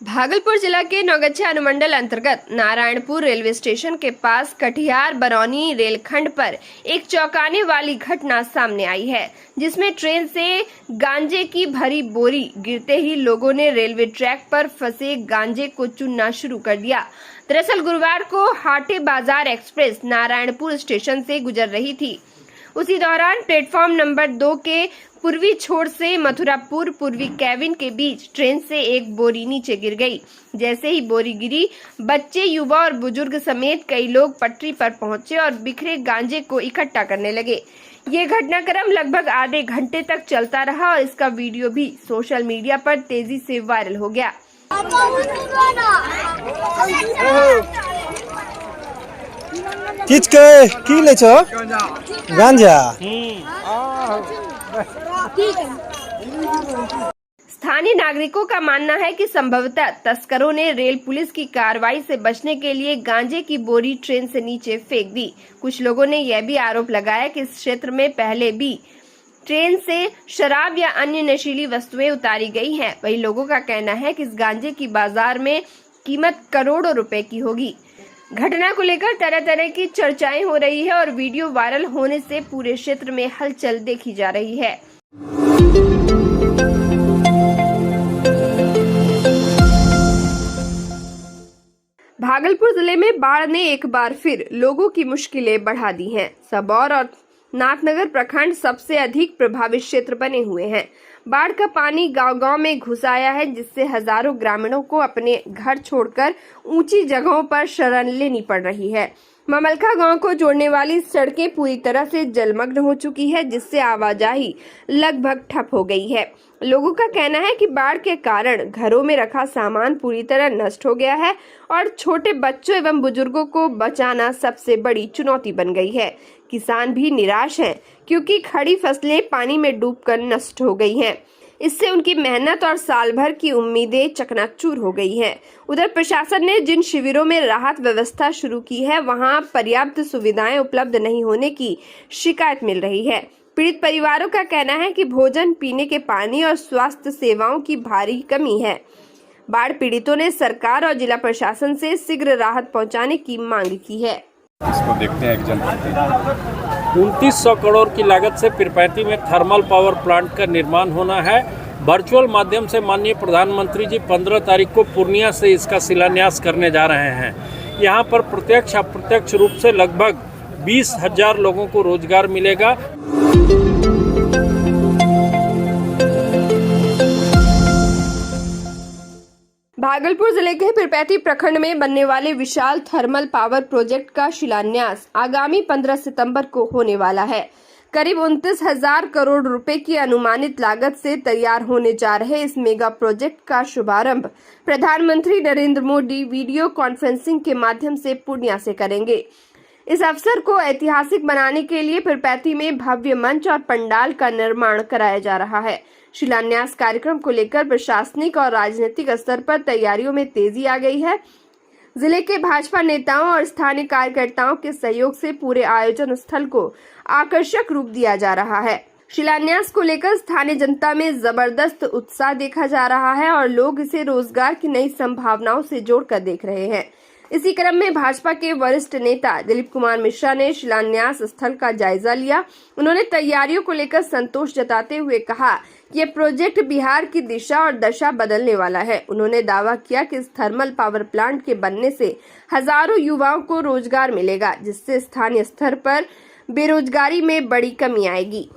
भागलपुर जिला के नौगछिया अनुमंडल अंतर्गत नारायणपुर रेलवे स्टेशन के पास कटिहार बरौनी रेलखंड पर एक चौंकाने वाली घटना सामने आई है, जिसमें ट्रेन से गांजे की भरी बोरी गिरते ही लोगों ने रेलवे ट्रैक पर फंसे गांजे को चुनना शुरू कर दिया। दरअसल गुरुवार को हाटे बाजार एक्सप्रेस नारायणपुर स्टेशन से गुजर रही थी। उसी दौरान प्लेटफॉर्म नंबर 2 के पूर्वी छोर से मथुरापुर पूर्वी कैबिन के बीच ट्रेन से एक बोरी नीचे गिर गई। जैसे ही बोरी गिरी, बच्चे, युवा और बुजुर्ग समेत कई लोग पटरी पर पहुंचे और बिखरे गांजे को इकट्ठा करने लगे। ये घटनाक्रम लगभग आधे घंटे तक चलता रहा और इसका वीडियो भी सोशल मीडिया पर तेजी से वायरल हो गया। की ले छो गांजा। स्थानीय नागरिकों का मानना है कि संभवतः तस्करों ने रेल पुलिस की कार्रवाई से बचने के लिए गांजे की बोरी ट्रेन से नीचे फेंक दी। कुछ लोगों ने यह भी आरोप लगाया कि इस क्षेत्र में पहले भी ट्रेन से शराब या अन्य नशीली वस्तुएं उतारी गई हैं। वही लोगों का कहना है कि इस गांजे की बाजार में कीमत करोड़ों रुपए की होगी। घटना को लेकर तरह तरह की चर्चाएं हो रही है और वीडियो वायरल होने से पूरे क्षेत्र में हलचल देखी जा रही है। भागलपुर जिले में बाढ़ ने एक बार फिर लोगों की मुश्किलें बढ़ा दी हैं। सबौर और नाथनगर प्रखंड सबसे अधिक प्रभावित क्षेत्र बने हुए हैं। बाढ़ का पानी गांव-गांव में घुस आया है, जिससे हजारों ग्रामीणों को अपने घर छोड़कर ऊंची जगहों पर शरण लेनी पड़ रही है। ममलखा गांव को जोड़ने वाली सड़कें पूरी तरह से जलमग्न हो चुकी है, जिससे आवाजाही लगभग ठप हो गई है। लोगों का कहना है कि बाढ़ के कारण घरों में रखा सामान पूरी तरह नष्ट हो गया है और छोटे बच्चों एवं बुजुर्गों को बचाना सबसे बड़ी चुनौती बन गई है। किसान भी निराश हैं, क्योंकि खड़ी फसलें पानी में डूबकर नष्ट हो गई हैं। इससे उनकी मेहनत और साल भर की उम्मीदें चकनाचूर हो गई हैं। उधर प्रशासन ने जिन शिविरों में राहत व्यवस्था शुरू की है, वहां पर्याप्त सुविधाएं उपलब्ध नहीं होने की शिकायत मिल रही है। पीड़ित परिवारों का कहना है कि भोजन, पीने के पानी और स्वास्थ्य सेवाओं की भारी कमी है। बाढ़ पीड़ितों ने सरकार और जिला प्रशासन से शीघ्र राहत पहुंचाने की मांग की है। इसको देखते हैं एक जनप्रतिनिधि। 2900 करोड़ की लागत से पिरपैती में थर्मल पावर प्लांट का निर्माण होना है। वर्चुअल माध्यम से माननीय प्रधानमंत्री जी 15 तारीख को पूर्णिया से इसका शिलान्यास करने जा रहे हैं। यहाँ पर प्रत्यक्ष अप्रत्यक्ष रूप से लगभग 20,000 लोगों को रोजगार मिलेगा। भागलपुर जिले के पिरपैती प्रखंड में बनने वाले विशाल थर्मल पावर प्रोजेक्ट का शिलान्यास आगामी 15 सितंबर को होने वाला है। करीब 29,000 करोड़ रुपए की अनुमानित लागत से तैयार होने जा रहे इस मेगा प्रोजेक्ट का शुभारंभ प्रधानमंत्री नरेंद्र मोदी वीडियो कॉन्फ्रेंसिंग के माध्यम से पूर्णिया से करेंगे। इस अवसर को ऐतिहासिक बनाने के लिए पिरपैती में भव्य मंच और पंडाल का निर्माण कराया जा रहा है। शिलान्यास कार्यक्रम को लेकर प्रशासनिक और राजनीतिक स्तर पर तैयारियों में तेजी आ गई है। जिले के भाजपा नेताओं और स्थानीय कार्यकर्ताओं के सहयोग से पूरे आयोजन स्थल को आकर्षक रूप दिया जा रहा है। शिलान्यास को लेकर स्थानीय जनता में जबरदस्त उत्साह देखा जा रहा है और लोग इसे रोजगार की नई संभावनाओं से जोड़कर देख रहे हैं। इसी क्रम में भाजपा के वरिष्ठ नेता दिलीप कुमार मिश्रा ने शिलान्यास स्थल का जायजा लिया। उन्होंने तैयारियों को लेकर संतोष जताते हुए कहा कि यह प्रोजेक्ट बिहार की दिशा और दशा बदलने वाला है। उन्होंने दावा किया कि इस थर्मल पावर प्लांट के बनने से हजारों युवाओं को रोजगार मिलेगा, जिससे स्थानीय स्तर पर बेरोजगारी में बड़ी कमी आएगी।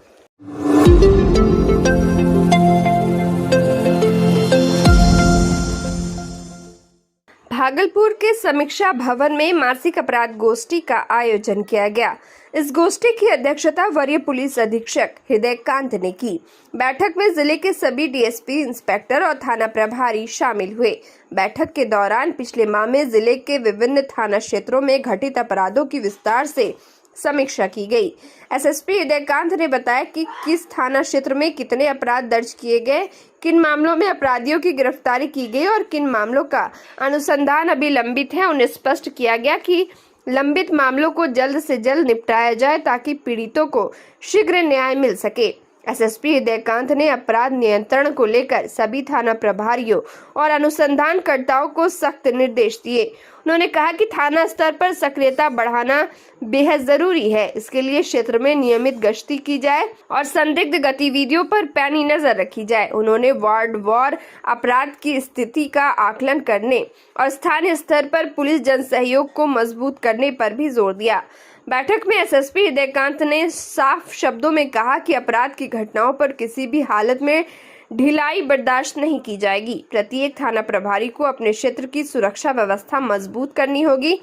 भागलपुर के समीक्षा भवन में मासिक अपराध गोष्ठी का आयोजन किया गया। इस गोष्ठी की अध्यक्षता वरीय पुलिस अधीक्षक हृदयकांत ने की। बैठक में जिले के सभी डीएसपी, इंस्पेक्टर और थाना प्रभारी शामिल हुए। बैठक के दौरान पिछले माह में जिले के विभिन्न थाना क्षेत्रों में घटित अपराधों की विस्तार से समीक्षा की गई। एसएसपी हृदयकांत ने बताया कि किस थाना क्षेत्र में कितने अपराध दर्ज किए गए, किन मामलों में अपराधियों की गिरफ्तारी की गई और किन मामलों का अनुसंधान अभी लंबित है। उन्हें स्पष्ट किया गया कि लंबित मामलों को जल्द से जल्द निपटाया जाए ताकि पीड़ितों को शीघ्र न्याय मिल सके। एसएसपी हृदयकांत ने अपराध नियंत्रण को लेकर सभी थाना प्रभारियों और अनुसंधानकर्ताओं को सख्त निर्देश दिए। उन्होंने कहा कि थाना स्तर पर सक्रियता बढ़ाना बेहद जरूरी है। इसके लिए क्षेत्र में नियमित गश्ती की जाए और संदिग्ध गतिविधियों पर पैनी नजर रखी जाए। उन्होंने वार्ड वार अपराध की स्थिति का आकलन करने और स्थानीय स्तर पर पुलिस जन सहयोग को मजबूत करने पर भी जोर दिया। बैठक में एसएसपी हृदयकांत ने साफ शब्दों में कहा कि अपराध की घटनाओं पर किसी भी हालत में ढिलाई बर्दाश्त नहीं की जाएगी। प्रत्येक थाना प्रभारी को अपने क्षेत्र की सुरक्षा व्यवस्था मजबूत करनी होगी।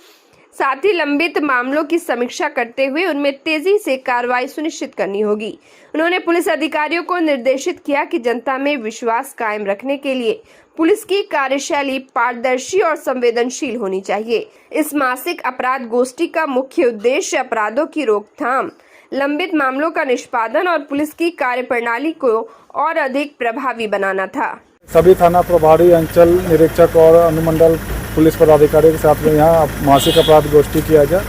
साथ ही लंबित मामलों की समीक्षा करते हुए उनमें तेजी से कार्रवाई सुनिश्चित करनी होगी। उन्होंने पुलिस अधिकारियों को निर्देशित किया कि जनता में विश्वास कायम रखने के लिए पुलिस की कार्यशैली पारदर्शी और संवेदनशील होनी चाहिए। इस मासिक अपराध गोष्ठी का मुख्य उद्देश्य अपराधों की रोकथाम, लंबित मामलों का निष्पादन और पुलिस की कार्यप्रणाली को और अधिक प्रभावी बनाना था। सभी थाना प्रभारी, अंचल निरीक्षक और अनुमंडल पुलिस पदाधिकारी के साथ में यहाँ मासिक अपराध गोष्ठी किया गया,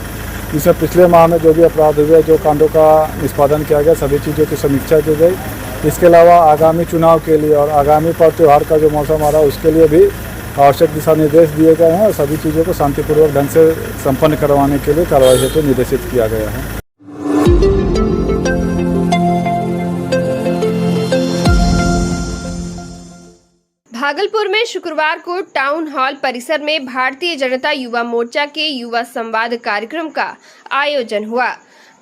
जिसमें पिछले माह में जो भी अपराध हुए, जो कांडों का निष्पादन किया गया, सभी चीज़ों की समीक्षा की गई। इसके अलावा आगामी चुनाव के लिए और आगामी पर्व त्योहार का जो मौसम आ रहा है उसके लिए भी आवश्यक दिशा निर्देश दिए गए हैं और सभी चीज़ों को शांतिपूर्वक ढंग से संपन्न करवाने के लिए कार्रवाई हेतु निर्देशित किया गया है। भागलपुर में शुक्रवार को टाउन हॉल परिसर में भारतीय जनता युवा मोर्चा के युवा संवाद कार्यक्रम का आयोजन हुआ।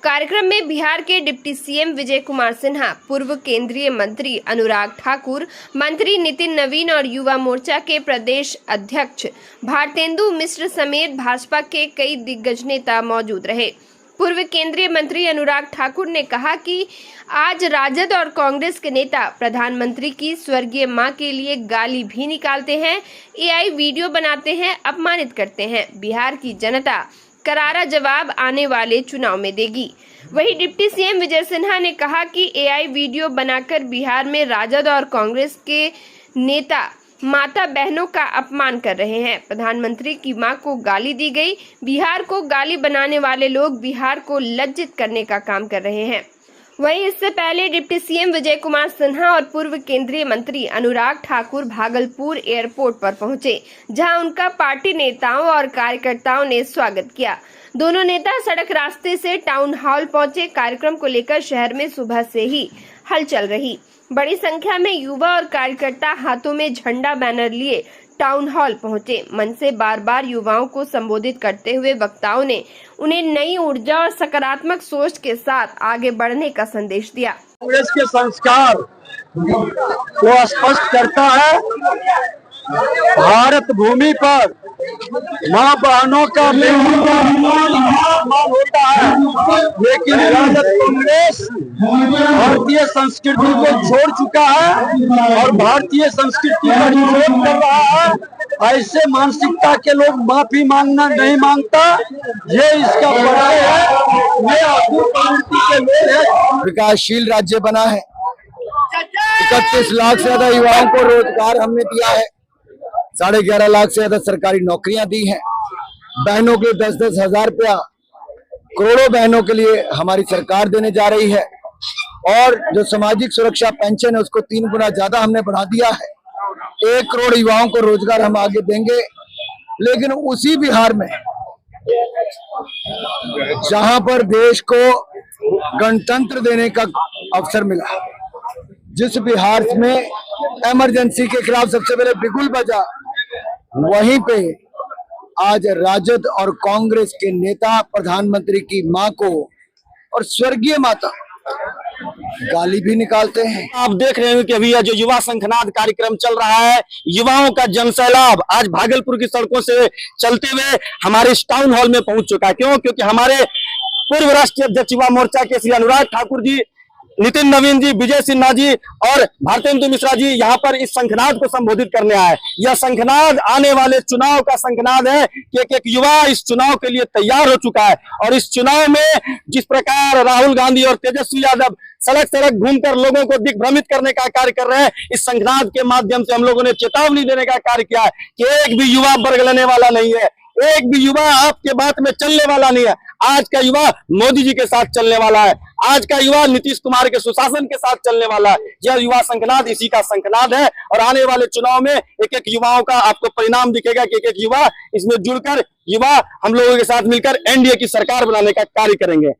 कार्यक्रम में बिहार के डिप्टी सीएम विजय कुमार सिन्हा, पूर्व केंद्रीय मंत्री अनुराग ठाकुर, मंत्री नितिन नवीन और युवा मोर्चा के प्रदेश अध्यक्ष भारतेंदु मिश्र समेत भाजपा के कई दिग्गज नेता मौजूद रहे। पूर्व केंद्रीय मंत्री अनुराग ठाकुर ने कहा कि आज राजद और कांग्रेस के नेता प्रधानमंत्री की स्वर्गीय मां के लिए गाली भी निकालते हैं, एआई वीडियो बनाते हैं, अपमानित करते हैं। बिहार की जनता करारा जवाब आने वाले चुनाव में देगी। वहीं डिप्टी सीएम विजय सिन्हा ने कहा कि एआई वीडियो बनाकर बिहार में राजद और कांग्रेस के नेता माता बहनों का अपमान कर रहे हैं। प्रधानमंत्री की मां को गाली दी गई। बिहार को गाली बनाने वाले लोग बिहार को लज्जित करने का काम कर रहे हैं। वहीं इससे पहले डिप्टी सीएम विजय कुमार सिन्हा और पूर्व केंद्रीय मंत्री अनुराग ठाकुर भागलपुर एयरपोर्ट पर पहुंचे, जहां उनका पार्टी नेताओं और कार्यकर्ताओं ने स्वागत किया। दोनों नेता सड़क रास्ते से टाउन हॉल पहुंचे। कार्यक्रम को लेकर शहर में सुबह से ही हलचल रही। बड़ी संख्या में युवा और कार्यकर्ता हाथों में झंडा बैनर लिए टाउन हॉल पहुंचे। मंच से बार बार युवाओं को संबोधित करते हुए वक्ताओं ने उन्हें नई ऊर्जा और सकारात्मक सोच के साथ आगे बढ़ने का संदेश दिया। कांग्रेस के संस्कार को स्पष्ट करता है। भारत भूमि पर माँ बहनों का होता है, लेकिन राजद कांग्रेस भारतीय संस्कृति को छोड़ चुका है और भारतीय संस्कृति का विरोध कर रहा है। ऐसे मानसिकता के लोग माफी मांगना नहीं मांगता, ये इसका परिचय है। ये आपूर्ति के लोग है। विकासशील राज्य बना है। 31 लाख से ज्यादा युवाओं को रोजगार हमने दिया है। 11.5 लाख से ज्यादा सरकारी नौकरियां दी हैं। बहनों के 10-10 हजार रुपया करोड़ों बहनों के लिए हमारी सरकार देने जा रही है। और जो सामाजिक सुरक्षा पेंशन है उसको 3 गुना ज्यादा हमने बढ़ा दिया है। 1 करोड़ युवाओं को रोजगार हम आगे देंगे। लेकिन उसी बिहार में जहां पर देश को गणतंत्र देने का अवसर मिला, जिस बिहार में इमरजेंसी के खिलाफ सबसे पहले बिगुल बजा, वहीं पे आज राजद और कांग्रेस के नेता प्रधानमंत्री की मां को और स्वर्गीय माता गाली भी निकालते हैं। आप देख रहे हैं कि अभी यह जो युवा संखनाद कार्यक्रम चल रहा है, युवाओं का जनसैलाब आज भागलपुर की सड़कों से चलते हुए हमारे इस टाउन हॉल में पहुंच चुका है। क्यों? क्योंकि हमारे पूर्व राष्ट्रीय अध्यक्ष युवा मोर्चा के श्री अनुराग ठाकुर जी, नितिन नवीन जी, विजय सिन्हा जी और भारतेंदु मिश्रा जी यहाँ पर इस संखनाद को संबोधित करने आए। यह संखनाद आने वाले चुनाव का संखनाद है कि एक युवा इस चुनाव के लिए तैयार हो चुका है। और इस चुनाव में जिस प्रकार राहुल गांधी और तेजस्वी यादव सड़क सड़क घूमकर लोगों को दिग्भ्रमित करने का कार्य कर रहे हैं, इस संखनाद के माध्यम से हम लोगों ने चेतावनी देने का कार्य किया है कि एक भी युवा वर्ग लेने वाला नहीं है। एक भी युवा आपके बात में चलने वाला नहीं है। आज का युवा मोदी जी के साथ चलने वाला है, आज का युवा नीतीश कुमार के सुशासन के साथ चलने वाला है। यह युवा संकनाद इसी का संकनाद है और आने वाले चुनाव में एक एक युवाओं का आपको परिणाम दिखेगा कि एक एक युवा इसमें जुड़कर युवा हम लोगों के साथ मिलकर एनडीए की सरकार बनाने का कार्य करेंगे।